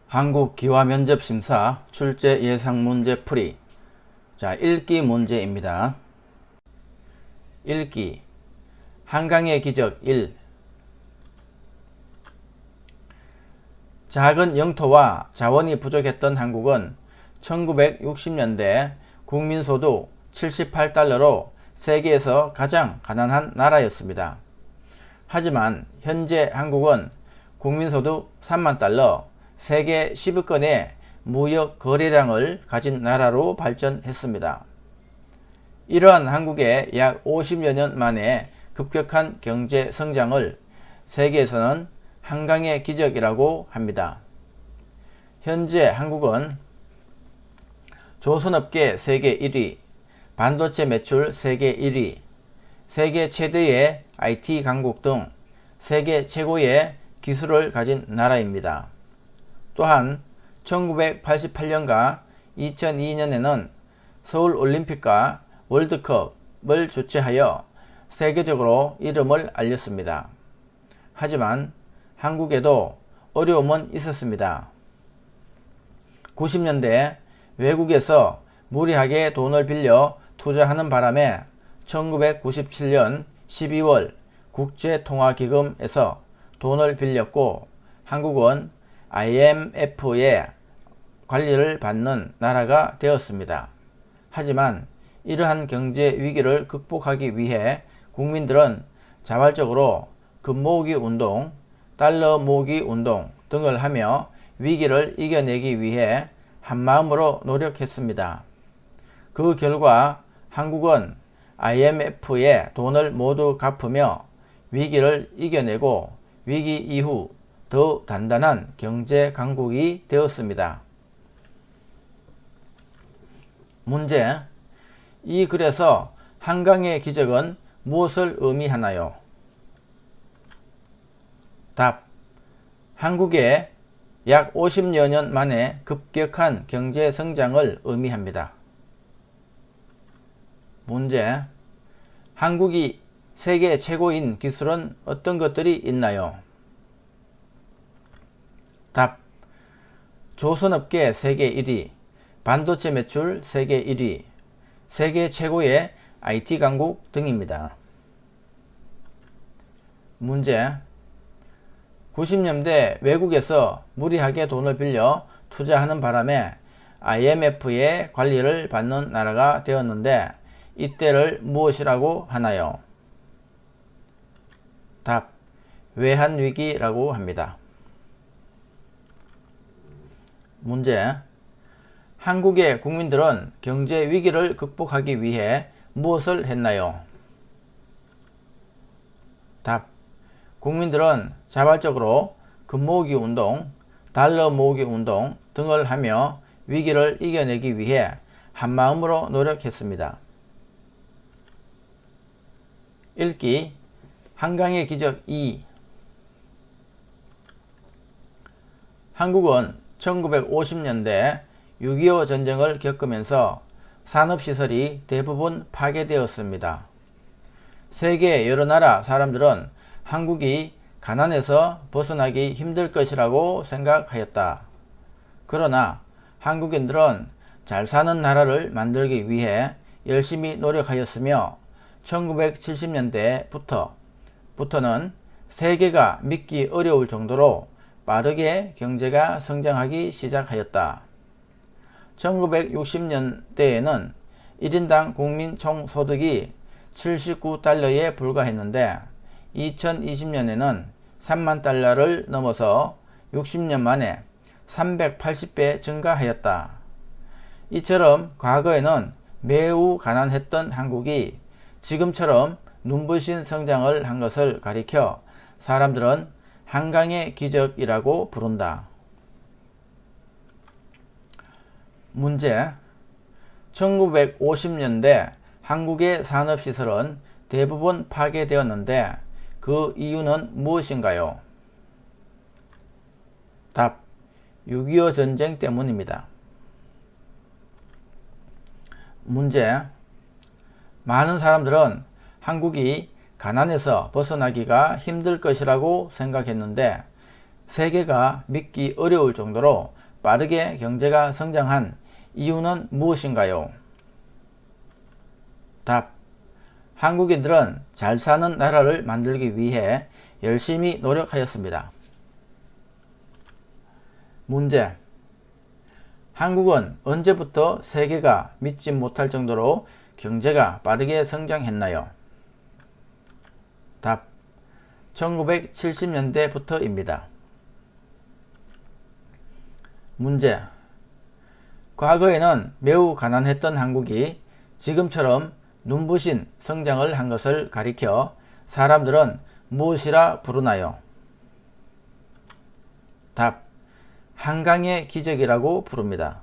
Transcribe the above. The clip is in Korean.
한국기와면접심사 출제 예상문제 풀이. 자, 읽기 문제입니다. 읽기. 한강의 기적 1. 작은 영토와 자원이 부족했던 한국은 1960년대 국민소득 78달러로 세계에서 가장 가난한 나라였습니다. 하지만 현재 한국은 국민소득 3만 달러, 세계 10위권의 무역 거래량을 가진 나라로 발전했습니다. 이러한 한국의 약 50여 년 만에 급격한 경제 성장을 세계에서는 한강의 기적이라고 합니다. 현재 한국은 조선업계 세계 1위, 반도체 매출 세계 1위, 세계 최대의 IT 강국 등 세계 최고의 기술을 가진 나라입니다. 또한 1988년과 2002년에는 서울올림픽과 월드컵을 주최하여 세계적으로 이름을 알렸습니다. 하지만 한국에도 어려움은 있었습니다. 90년대 외국에서 무리하게 돈을 빌려 투자하는 바람에 1997년 12월 국제통화기금에서 돈을 빌렸고 한국은 IMF의 관리를 받는 나라가 되었습니다. 하지만 이러한 경제 위기를 극복하기 위해 국민들은 자발적으로 금 모으기 운동, 달러 모으기 운동 등을 하며 위기를 이겨내기 위해 한마음으로 노력했습니다. 그 결과 한국은 IMF의 돈을 모두 갚으며 위기를 이겨내고 위기 이후 더 단단한 경제 강국이 되었습니다. 문제. 이 글에서 한강의 기적은 무엇을 의미하나요? 답. 한국의 약 50여 년 만에 급격한 경제 성장을 의미합니다. 문제. 한국이 세계 최고인 기술은 어떤 것들이 있나요? 답. 조선업계 세계 1위, 반도체 매출 세계 1위, 세계 최고의 IT 강국 등입니다. 문제. 90년대 외국에서 무리하게 돈을 빌려 투자하는 바람에 IMF의 관리를 받는 나라가 되었는데 이때를 무엇이라고 하나요? 답. 외환위기라고 합니다. 문제. 한국의 국민들은 경제 위기를 극복하기 위해 무엇을 했나요? 답. 국민들은 자발적으로 금 모으기 운동, 달러 모으기 운동 등을 하며 위기를 이겨내기 위해 한마음으로 노력했습니다. 읽기. 한강의 기적 2. 한국은 1950년대 6.25 전쟁을 겪으면서 산업시설이 대부분 파괴되었습니다. 세계 여러 나라 사람들은 한국이 가난에서 벗어나기 힘들 것이라고 생각하였다. 그러나 한국인들은 잘 사는 나라를 만들기 위해 열심히 노력하였으며 1970년대부터는 세계가 믿기 어려울 정도로 빠르게 경제가 성장하기 시작하였다. 1960년대에는 1인당 국민 총소득이 79달러에 불과했는데 2020년에는 3만 달러를 넘어서 60년 만에 380배 증가하였다. 이처럼 과거에는 매우 가난했던 한국이 지금처럼 눈부신 성장을 한 것을 가리켜 사람들은 한강의 기적이라고 부른다. 문제. 1950년대 한국의 산업시설은 대부분 파괴되었는데 그 이유는 무엇인가요? 답. 6.25 전쟁 때문입니다. 문제. 많은 사람들은 한국이 가난에서 벗어나기가 힘들 것이라고 생각했는데 세계가 믿기 어려울 정도로 빠르게 경제가 성장한 이유는 무엇인가요? 답. 한국인들은 잘 사는 나라를 만들기 위해 열심히 노력하였습니다. 문제. 한국은 언제부터 세계가 믿지 못할 정도로 경제가 빠르게 성장했나요? 답. 1970년대부터입니다. 문제. 과거에는 매우 가난했던 한국이 지금처럼 눈부신 성장을 한 것을 가리켜 사람들은 무엇이라 부르나요? 답. 한강의 기적이라고 부릅니다.